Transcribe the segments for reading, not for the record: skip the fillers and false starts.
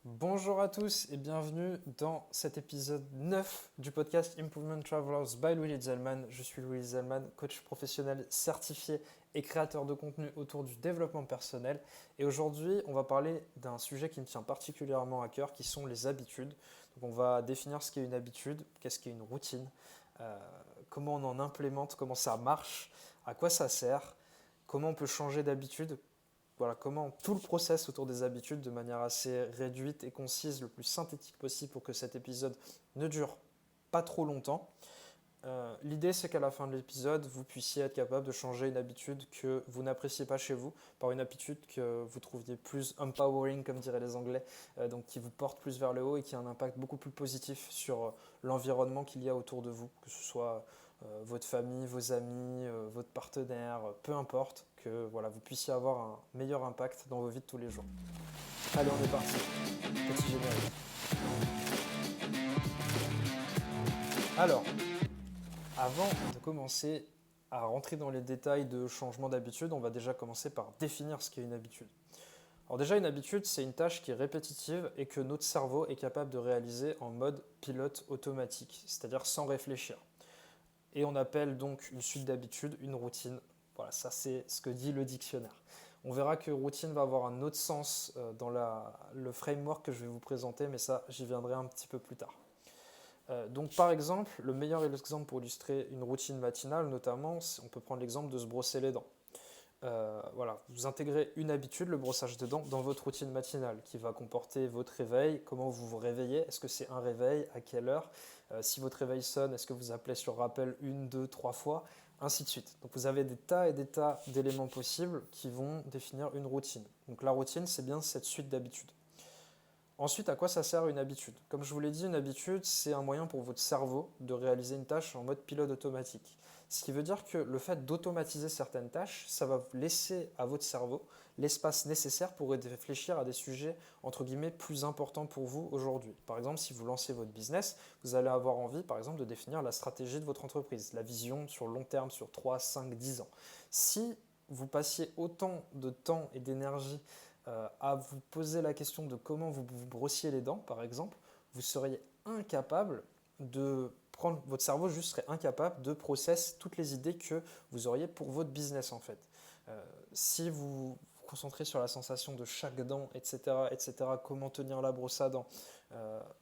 Bonjour à tous et bienvenue dans cet épisode 9 du podcast Improvement Travelers by Louis Zellman. Je suis Louis Zellman, coach professionnel certifié et créateur de contenu autour du développement personnel. Et aujourd'hui, on va parler d'un sujet qui me tient particulièrement à cœur, qui sont les habitudes. Donc on va définir ce qu'est une habitude, qu'est-ce qu'est une routine, euh, comment on en implémente, comment ça marche, à quoi ça sert, comment on peut changer d'habitude, voilà, comment tout le process autour des habitudes de manière assez réduite et concise, le plus synthétique possible pour que cet épisode ne dure pas trop longtemps. L'idée, c'est qu'à la fin de l'épisode, vous puissiez être capable de changer une habitude que vous n'appréciez pas chez vous par une habitude que vous trouviez plus empowering, comme diraient les Anglais, donc qui vous porte plus vers le haut et qui a un impact beaucoup plus positif sur l'environnement qu'il y a autour de vous, que ce soit votre famille, vos amis, votre partenaire, peu importe, que voilà, vous puissiez avoir un meilleur impact dans vos vies de tous les jours. Allez, on est parti. Petit générique. Alors, avant de commencer à rentrer dans les détails de changement d'habitude, on va déjà commencer par définir ce qu'est une habitude. Alors déjà, une habitude, c'est une tâche qui est répétitive et que notre cerveau est capable de réaliser en mode pilote automatique, c'est-à-dire sans réfléchir. Et on appelle donc une suite d'habitudes une routine. Voilà, ça c'est ce que dit le dictionnaire. On verra que routine va avoir un autre sens dans le framework que je vais vous présenter, mais ça j'y viendrai un petit peu plus tard. Donc par exemple, le meilleur exemple pour illustrer une routine matinale notamment, on peut prendre l'exemple de se brosser les dents. Voilà, vous intégrez une habitude, le brossage de dents, dans votre routine matinale qui va comporter votre réveil, comment vous vous réveillez, est-ce que c'est un réveil, à quelle heure, si votre réveil sonne, est-ce que vous appelez sur rappel une, deux, trois fois, ainsi de suite. Donc vous avez des tas et des tas d'éléments possibles qui vont définir une routine. Donc la routine, c'est bien cette suite d'habitudes. Ensuite, à quoi ça sert une habitude? Comme je vous l'ai dit, une habitude, c'est un moyen pour votre cerveau de réaliser une tâche en mode pilote automatique. Ce qui veut dire que le fait d'automatiser certaines tâches, ça va laisser à votre cerveau l'espace nécessaire pour réfléchir à des sujets, entre guillemets, plus importants pour vous aujourd'hui. Par exemple, si vous lancez votre business, vous allez avoir envie, par exemple, de définir la stratégie de votre entreprise, la vision sur long terme, sur 3, 5, 10 ans. Si vous passiez autant de temps et d'énergie à vous poser la question de comment vous brossiez les dents, par exemple, vous seriez incapable de prendre, votre cerveau juste serait incapable de process toutes les idées que vous auriez pour votre business en fait. Si vous vous concentrez sur la sensation de chaque dent, etc., etc., comment tenir la brosse à dents,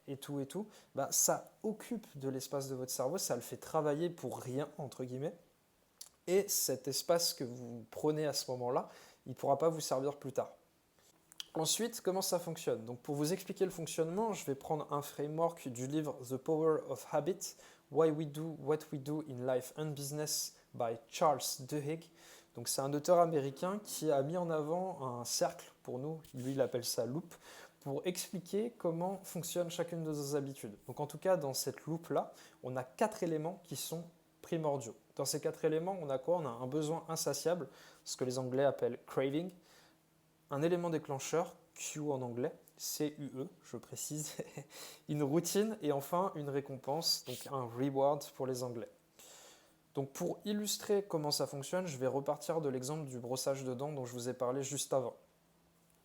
et tout, bah, ça occupe de l'espace de votre cerveau, ça le fait travailler pour rien, entre guillemets, et cet espace que vous prenez à ce moment-là, il ne pourra pas vous servir plus tard. Ensuite, comment ça fonctionne? Donc, pour vous expliquer le fonctionnement, je vais prendre un framework du livre The Power of Habit, Why We Do What We Do in Life and Business by Charles Duhigg. Donc, c'est un auteur américain qui a mis en avant un cercle pour nous, lui il appelle ça loop, pour expliquer comment fonctionne chacune de nos habitudes. Donc, en tout cas, dans cette loop-là, on a 4 éléments qui sont primordiaux. Dans ces 4 éléments, on a quoi? On a un besoin insatiable, ce que les Anglais appellent craving, un élément déclencheur, Q en anglais, CUE, je précise, une routine et enfin une récompense, donc un reward pour les Anglais. Donc pour illustrer comment ça fonctionne, je vais repartir de l'exemple du brossage de dents dont je vous ai parlé juste avant.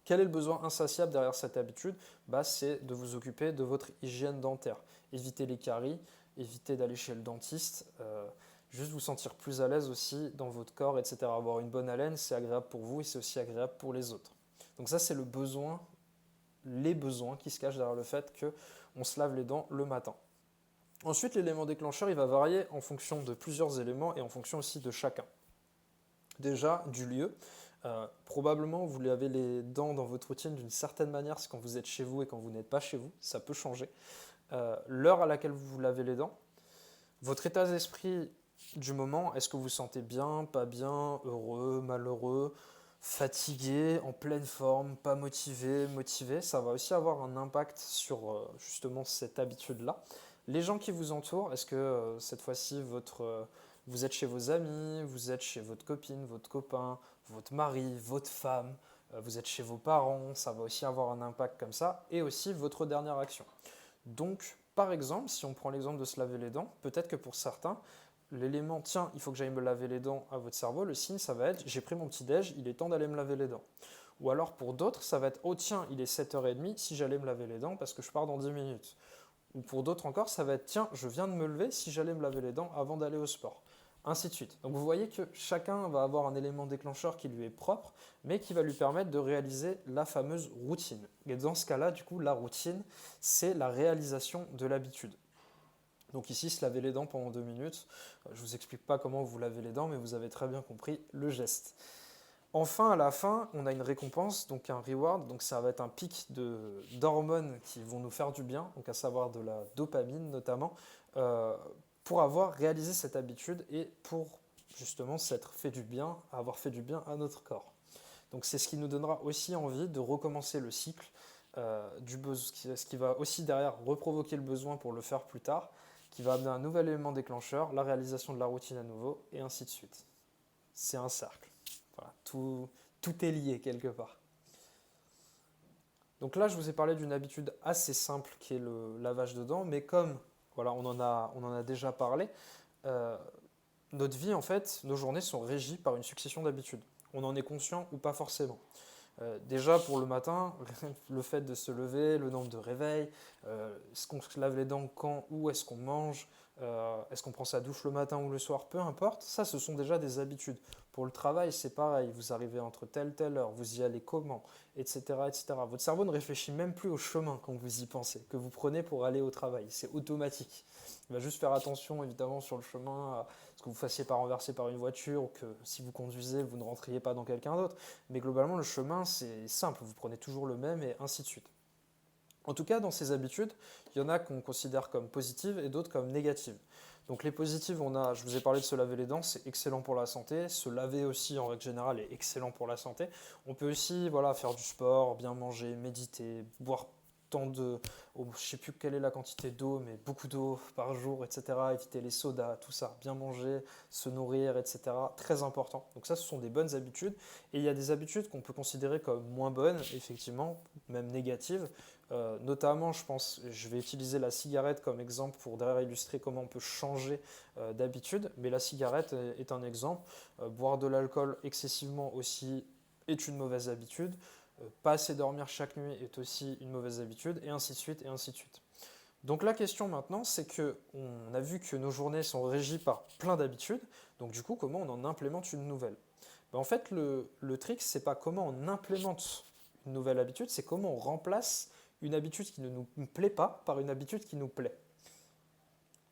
Quel est le besoin insatiable derrière cette habitude? C'est de vous occuper de votre hygiène dentaire. Éviter les caries, éviter d'aller chez le dentiste, juste vous sentir plus à l'aise aussi dans votre corps, etc. Avoir une bonne haleine, c'est agréable pour vous et c'est aussi agréable pour les autres. Donc ça, c'est le besoin, les besoins qui se cachent derrière le fait qu'on se lave les dents le matin. Ensuite, l'élément déclencheur, il va varier en fonction de plusieurs éléments et en fonction aussi de chacun. Déjà, du lieu. Probablement, vous lavez les dents dans votre routine d'une certaine manière, c'est quand vous êtes chez vous et quand vous n'êtes pas chez vous, ça peut changer. L'heure à laquelle vous vous lavez les dents, votre état d'esprit du moment, est-ce que vous vous sentez bien, pas bien, heureux, malheureux, fatigué, en pleine forme, pas motivé, motivé, ça va aussi avoir un impact sur justement cette habitude-là. Les gens qui vous entourent, est-ce que cette fois-ci vous êtes chez vos amis, vous êtes chez votre copine, votre copain, votre mari, votre femme, vous êtes chez vos parents, ça va aussi avoir un impact comme ça, et aussi votre dernière action. Donc, par exemple, si on prend l'exemple de se laver les dents, peut-être que pour certains, l'élément tiens, il faut que j'aille me laver les dents à votre cerveau, le signe, ça va être j'ai pris mon petit déj, il est temps d'aller me laver les dents. Ou alors pour d'autres, ça va être oh tiens, il est 7h30, si j'allais me laver les dents parce que je pars dans 10 minutes. Ou pour d'autres encore, ça va être tiens, je viens de me lever, si j'allais me laver les dents avant d'aller au sport. Ainsi de suite. Donc vous voyez que chacun va avoir un élément déclencheur qui lui est propre, mais qui va lui permettre de réaliser la fameuse routine. Et dans ce cas-là, du coup, la routine, c'est la réalisation de l'habitude. Donc ici, se laver les dents pendant 2 minutes. Je ne vous explique pas comment vous lavez les dents, mais vous avez très bien compris le geste. Enfin, à la fin, on a une récompense, donc un reward, donc ça va être un pic d'hormones qui vont nous faire du bien, donc à savoir de la dopamine notamment, pour avoir réalisé cette habitude et pour justement s'être fait du bien, avoir fait du bien à notre corps. Donc c'est ce qui nous donnera aussi envie de recommencer le cycle, ce qui va aussi derrière reprovoquer le besoin pour le faire plus tard, qui va amener un nouvel élément déclencheur, la réalisation de la routine à nouveau, et ainsi de suite. C'est un cercle. Voilà, tout est lié quelque part. Donc là, je vous ai parlé d'une habitude assez simple qui est le lavage de dents, mais comme voilà, on en a déjà parlé, notre vie, en fait, nos journées sont régies par une succession d'habitudes. On en est conscient ou pas forcément. Déjà pour le matin, le fait de se lever, le nombre de réveils, est-ce qu'on se lave les dents quand, où est-ce qu'on mange, est-ce qu'on prend sa douche le matin ou le soir, peu importe, ça ce sont déjà des habitudes. Pour le travail, c'est pareil, vous arrivez entre telle heure, vous y allez comment, etc., etc. Votre cerveau ne réfléchit même plus au chemin quand vous y pensez, que vous prenez pour aller au travail, c'est automatique. Il va juste faire attention évidemment sur le chemin à ce que vous fassiez pas renverser par une voiture ou que si vous conduisez, vous ne rentriez pas dans quelqu'un d'autre. Mais globalement, le chemin, c'est simple, vous prenez toujours le même et ainsi de suite. En tout cas, dans ces habitudes, il y en a qu'on considère comme positives et d'autres comme négatives. Donc les positives, je vous ai parlé de se laver les dents, c'est excellent pour la santé. Se laver aussi, en règle générale, est excellent pour la santé. On peut aussi faire du sport, bien manger, méditer, boire je ne sais plus quelle est la quantité d'eau, mais beaucoup d'eau par jour, etc. Éviter les sodas, tout ça, bien manger, se nourrir, etc. Très important. Donc ça, ce sont des bonnes habitudes. Et il y a des habitudes qu'on peut considérer comme moins bonnes, effectivement, même négatives. Notamment, je vais utiliser la cigarette comme exemple pour derrière illustrer comment on peut changer d'habitude. Mais la cigarette est un exemple. Boire de l'alcool excessivement aussi est une mauvaise habitude. Pas assez dormir chaque nuit est aussi une mauvaise habitude, et ainsi de suite, et ainsi de suite. Donc la question maintenant, c'est qu'on a vu que nos journées sont régies par plein d'habitudes, donc du coup, comment on en implémente une nouvelle? En fait, le trick, c'est pas comment on implémente une nouvelle habitude, c'est comment on remplace une habitude qui ne nous plaît pas par une habitude qui nous plaît.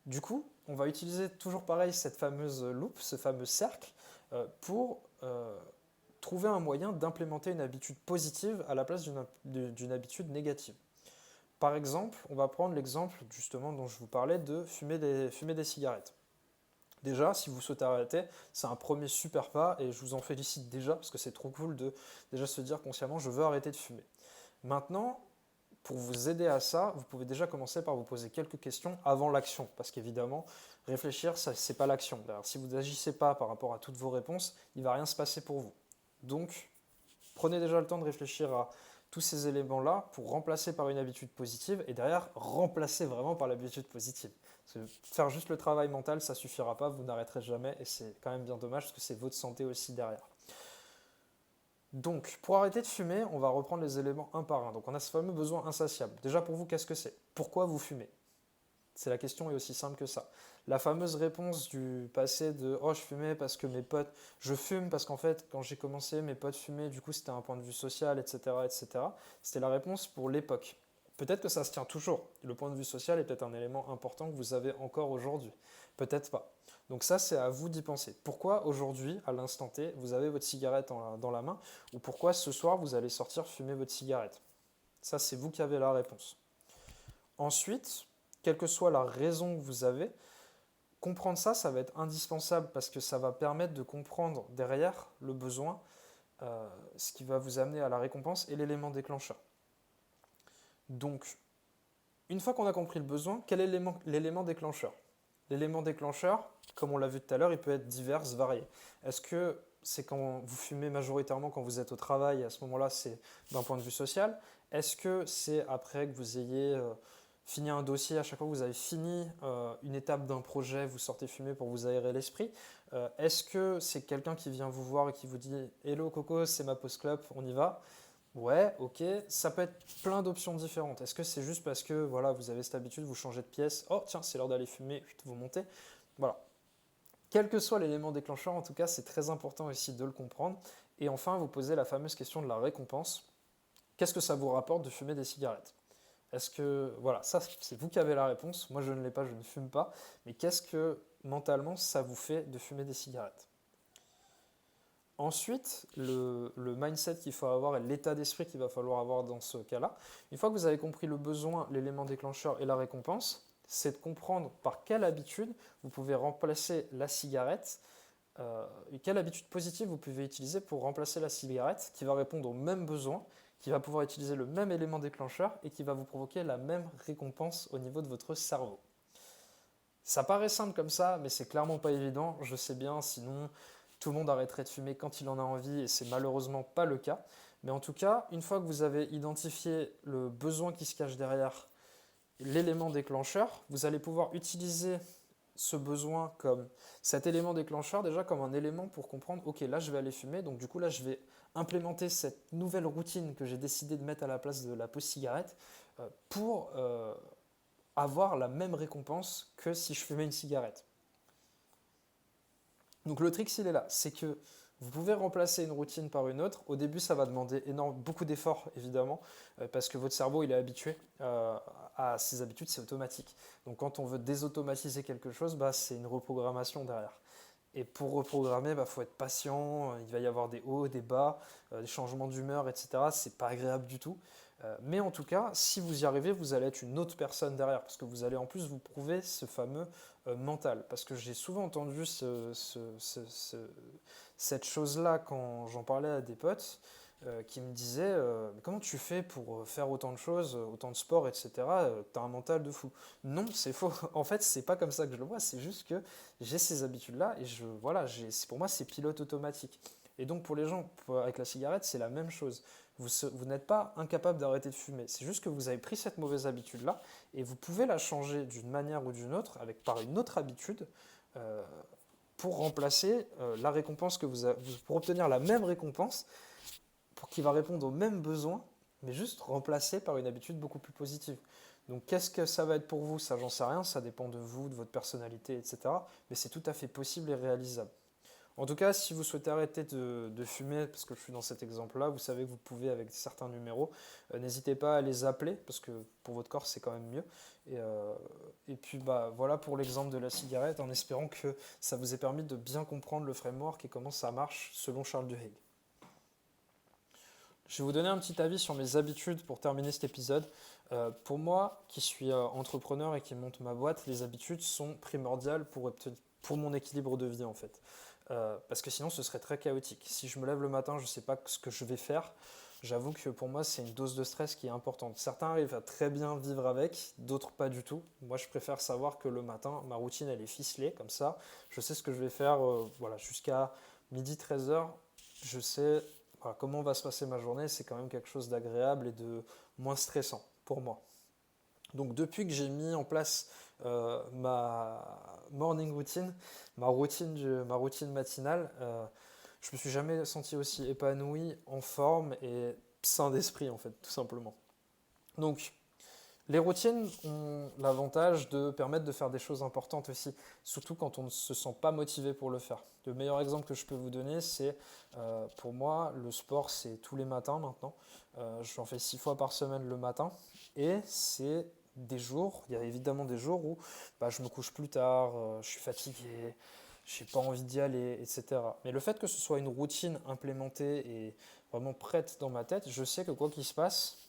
Du coup, on va utiliser toujours pareil cette fameuse loupe, ce fameux cercle, pour trouver un moyen d'implémenter une habitude positive à la place d'une habitude négative. Par exemple, on va prendre l'exemple justement dont je vous parlais de fumer des cigarettes. Déjà, si vous souhaitez arrêter, c'est un premier super pas et je vous en félicite déjà parce que c'est trop cool de déjà se dire consciemment je veux arrêter de fumer. Maintenant, pour vous aider à ça, vous pouvez déjà commencer par vous poser quelques questions avant l'action parce qu'évidemment, réfléchir, ce n'est pas l'action. D'ailleurs, si vous n'agissez pas par rapport à toutes vos réponses, il ne va rien se passer pour vous. Donc, prenez déjà le temps de réfléchir à tous ces éléments-là pour remplacer par une habitude positive et derrière, remplacer vraiment par l'habitude positive. Parce que faire juste le travail mental, ça ne suffira pas, vous n'arrêterez jamais et c'est quand même bien dommage parce que c'est votre santé aussi derrière. Donc, pour arrêter de fumer, on va reprendre les éléments un par un. Donc, on a ce fameux besoin insatiable. Déjà, pour vous, qu'est-ce que c'est? Pourquoi vous fumez? C'est la question est aussi simple que ça. La fameuse réponse du passé de « Oh, je fumais parce que mes potes… Je fume parce qu'en fait, quand j'ai commencé, mes potes fumaient, du coup, c'était un point de vue social, etc. etc. » C'était la réponse pour l'époque. Peut-être que ça se tient toujours. Le point de vue social est peut-être un élément important que vous avez encore aujourd'hui. Peut-être pas. Donc ça, c'est à vous d'y penser. Pourquoi aujourd'hui, à l'instant T, vous avez votre cigarette dans la main ou pourquoi ce soir, vous allez sortir fumer votre cigarette? Ça, c'est vous qui avez la réponse. Ensuite, quelle que soit la raison que vous avez, comprendre ça, ça va être indispensable parce que ça va permettre de comprendre derrière le besoin, ce qui va vous amener à la récompense et l'élément déclencheur. Donc, une fois qu'on a compris le besoin, quel est l'élément déclencheur? L'élément déclencheur, comme on l'a vu tout à l'heure, il peut être divers, varié. Est-ce que c'est quand vous fumez majoritairement quand vous êtes au travail et à ce moment-là, c'est d'un point de vue social? Est-ce que c'est après que vous ayez fini un dossier, à chaque fois que vous avez fini une étape d'un projet, vous sortez fumer pour vous aérer l'esprit. Est-ce que c'est quelqu'un qui vient vous voir et qui vous dit «Hello Coco, c'est ma pause clope, on y va?» Ouais, ok, ça peut être plein d'options différentes. Est-ce que c'est juste parce que voilà, vous avez cette habitude, vous changez de pièce, oh tiens, c'est l'heure d'aller fumer, vous montez. Voilà. Quel que soit l'élément déclencheur, en tout cas, c'est très important aussi de le comprendre. Et enfin, vous posez la fameuse question de la récompense. Qu'est-ce que ça vous rapporte de fumer des cigarettes? Est-ce que, voilà, ça c'est vous qui avez la réponse, moi je ne l'ai pas, je ne fume pas, mais qu'est-ce que mentalement ça vous fait de fumer des cigarettes? Ensuite, le mindset qu'il faut avoir et l'état d'esprit qu'il va falloir avoir dans ce cas-là, une fois que vous avez compris le besoin, l'élément déclencheur et la récompense, c'est de comprendre par quelle habitude vous pouvez remplacer la cigarette, et quelle habitude positive vous pouvez utiliser pour remplacer la cigarette qui va répondre aux mêmes besoins, qui va pouvoir utiliser le même élément déclencheur et qui va vous provoquer la même récompense au niveau de votre cerveau. Ça paraît simple comme ça, mais c'est clairement pas évident, je sais bien, sinon tout le monde arrêterait de fumer quand il en a envie et c'est malheureusement pas le cas. Mais en tout cas, une fois que vous avez identifié le besoin qui se cache derrière l'élément déclencheur, vous allez pouvoir utiliser ce besoin comme cet élément déclencheur déjà comme un élément pour comprendre ok là je vais aller fumer donc du coup là je vais implémenter cette nouvelle routine que j'ai décidé de mettre à la place de la pause cigarette pour avoir la même récompense que si je fumais une cigarette. Donc le trick, il est là, c'est que vous pouvez remplacer une routine par une autre. Au début, ça va demander beaucoup d'efforts, évidemment, parce que votre cerveau, il est habitué à ces habitudes, c'est automatique. Donc quand on veut désautomatiser quelque chose, bah, c'est une reprogrammation derrière. Et pour reprogrammer, il faut être patient, il va y avoir des hauts, des bas, des changements d'humeur, etc. C'est pas agréable du tout. Mais en tout cas, si vous y arrivez, vous allez être une autre personne derrière, parce que vous allez en plus vous prouver ce fameux mental. Parce que j'ai souvent entendu cette chose-là quand j'en parlais à des potes qui me disaient mais comment tu fais pour faire autant de choses, autant de sport, etc. T'as un mental de fou. Non, c'est faux. En fait, c'est pas comme ça que je le vois, c'est juste que j'ai ces habitudes-là et voilà, pour moi, c'est pilote automatique. Et donc pour les gens, avec la cigarette, c'est la même chose. Vous n'êtes pas incapable d'arrêter de fumer. C'est juste que vous avez pris cette mauvaise habitude-là et vous pouvez la changer d'une manière ou d'une autre, par une autre habitude, euh, pour remplacer la récompense que pour obtenir la même récompense, pour qui va répondre aux mêmes besoins, mais juste remplacé par une habitude beaucoup plus positive. Donc qu'est-ce que ça va être pour vous? Ça, j'en sais rien, ça dépend de vous, de votre personnalité, etc. Mais c'est tout à fait possible et réalisable. En tout cas, si vous souhaitez arrêter de fumer, parce que je suis dans cet exemple-là, vous savez que vous pouvez avec certains numéros, n'hésitez pas à les appeler, parce que pour votre corps, c'est quand même mieux. Et puis bah, voilà pour l'exemple de la cigarette, en espérant que ça vous ait permis de bien comprendre le framework et comment ça marche selon Charles Duhigg. Je vais vous donner un petit avis sur mes habitudes pour terminer cet épisode. Pour moi, qui suis entrepreneur et qui monte ma boîte, les habitudes sont primordiales pour mon équilibre de vie en fait. Parce que sinon, ce serait très chaotique. Si je me lève le matin, je ne sais pas ce que je vais faire. J'avoue que pour moi, c'est une dose de stress qui est importante. Certains arrivent à très bien vivre avec, d'autres pas du tout. Moi, je préfère savoir que le matin, ma routine, elle est ficelée, comme ça. Je sais ce que je vais faire voilà, jusqu'à midi 13h. Je sais voilà, comment va se passer ma journée. C'est quand même quelque chose d'agréable et de moins stressant pour moi. Donc depuis que j'ai mis en place ma morning routine, ma routine matinale, je me suis jamais senti aussi épanoui, en forme et sain d'esprit en fait, tout simplement. Donc les routines ont l'avantage de permettre de faire des choses importantes aussi, surtout quand on ne se sent pas motivé pour le faire. Le meilleur exemple que je peux vous donner, c'est pour moi, le sport, c'est tous les matins maintenant. J'en fais 6 fois par semaine le matin et c'est des jours, il y a évidemment des jours où bah, je me couche plus tard, je suis fatigué, je n'ai pas envie d'y aller, etc. Mais le fait que ce soit une routine implémentée et vraiment prête dans ma tête, je sais que quoi qu'il se passe,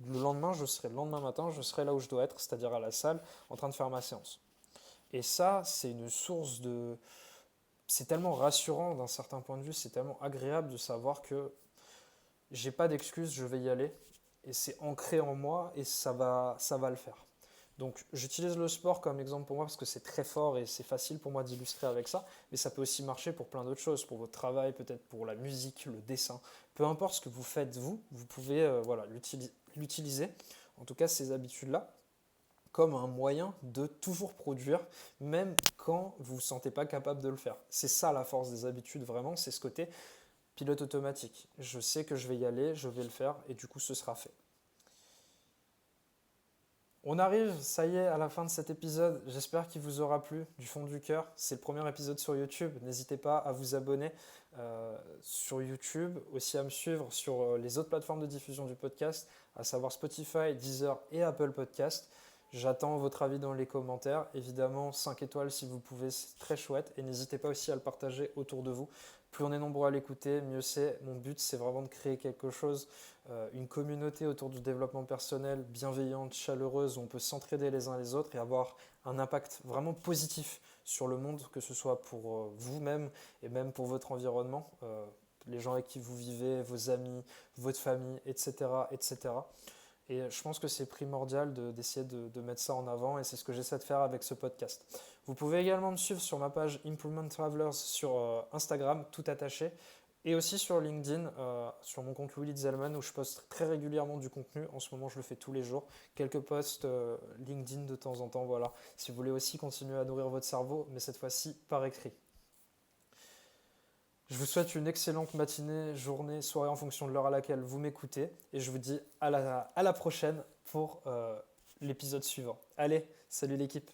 le lendemain, le lendemain matin, je serai là où je dois être, c'est-à-dire à la salle, en train de faire ma séance. Et ça, c'est une source de... C'est tellement rassurant d'un certain point de vue, c'est tellement agréable de savoir que j'ai pas d'excuses, je vais y aller. Et c'est ancré en moi et ça va le faire. Donc j'utilise le sport comme exemple pour moi parce que c'est très fort et c'est facile pour moi d'illustrer avec ça, mais ça peut aussi marcher pour plein d'autres choses, pour votre travail, peut-être pour la musique, le dessin. Peu importe ce que vous faites vous pouvez voilà, l'utiliser. En tout cas ces habitudes-là. comme un moyen de toujours produire, même quand vous ne vous sentez pas capable de le faire. C'est ça la force des habitudes, vraiment, c'est ce côté pilote automatique. Je sais que je vais y aller, je vais le faire, et du coup, ce sera fait. On arrive, ça y est, à la fin de cet épisode. J'espère qu'il vous aura plu du fond du cœur. C'est le premier épisode sur YouTube. N'hésitez pas à vous abonner sur YouTube, aussi à me suivre sur les autres plateformes de diffusion du podcast, à savoir Spotify, Deezer et Apple Podcast. J'attends votre avis dans les commentaires. Évidemment, 5 étoiles si vous pouvez, c'est très chouette. Et n'hésitez pas aussi à le partager autour de vous. Plus on est nombreux à l'écouter, mieux c'est. Mon but, c'est vraiment de créer quelque chose, une communauté autour du développement personnel, bienveillante, chaleureuse, où on peut s'entraider les uns les autres et avoir un impact vraiment positif sur le monde, que ce soit pour vous-même et même pour votre environnement, les gens avec qui vous vivez, vos amis, votre famille, etc. etc. Et je pense que c'est primordial d'essayer de mettre ça en avant et c'est ce que j'essaie de faire avec ce podcast. Vous pouvez également me suivre sur ma page Improvement Travelers sur Instagram, tout attaché, et aussi sur LinkedIn, sur mon compte Willy Zellman où je poste très régulièrement du contenu. En ce moment, je le fais tous les jours. Quelques posts LinkedIn de temps en temps, voilà. Si vous voulez aussi continuer à nourrir votre cerveau, mais cette fois-ci par écrit. Je vous souhaite une excellente matinée, journée, soirée en fonction de l'heure à laquelle vous m'écoutez. Et je vous dis à la prochaine pour l'épisode suivant. Allez, salut l'équipe!